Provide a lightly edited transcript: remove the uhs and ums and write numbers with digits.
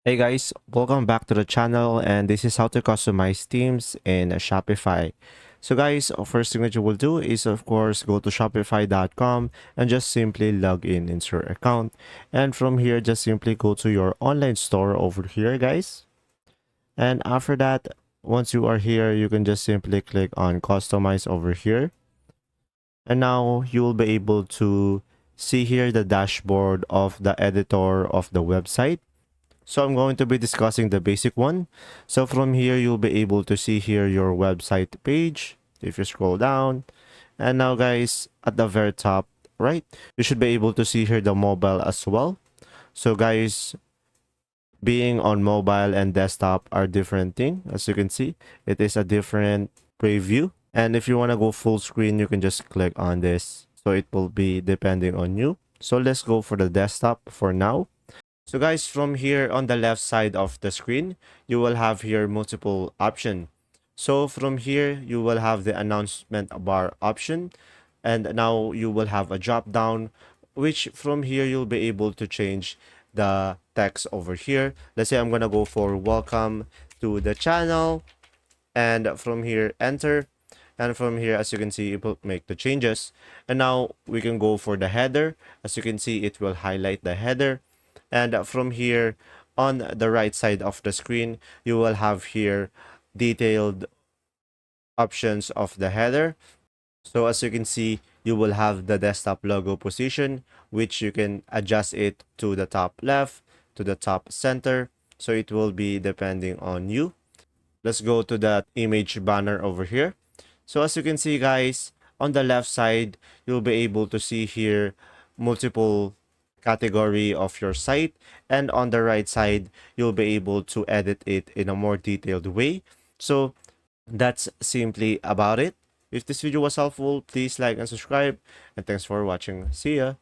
Hey guys, welcome back to the channel, and this is how to customize themes in Shopify. So guys, first thing that you will do is of course go to shopify.com and just simply log in into your account. And from here, just simply go to your online store over here, guys. And after that, once you are here, you can just simply click on customize over here. And now you will be able to see here the dashboard of the editor of the website. So I'm going to be discussing the basic one. So from here, you'll be able to see here your website page. If you scroll down, and now guys, at the very top, right, you should be able to see here the mobile as well. So guys, being on mobile and desktop are different thing. As you can see, it is a different preview. And if you want to go full screen, you can just click on this. So it will be depending on you. So let's go for the desktop for now. So guys, from here on the left side of the screen, you will have here multiple option. So from here, you will have the announcement bar option. And now you will have a drop down, which from here, you'll be able to change the text over here. Let's say I'm going to go for welcome to the channel. And from here, enter. And from here, as you can see, it will make the changes. And now we can go for the header. As you can see, it will highlight the header. And from here, on the right side of the screen, you will have here detailed options of the header. So as you can see, you will have the desktop logo position, which you can adjust it to the top left, to the top center. So it will be depending on you. Let's go to that image banner over here. So as you can see, guys, on the left side, you'll be able to see here multiple category of your site, and on the right side you'll be able to edit it in a more detailed way. So that's simply about it. If this video was helpful, please like and subscribe, and thanks for watching. See ya.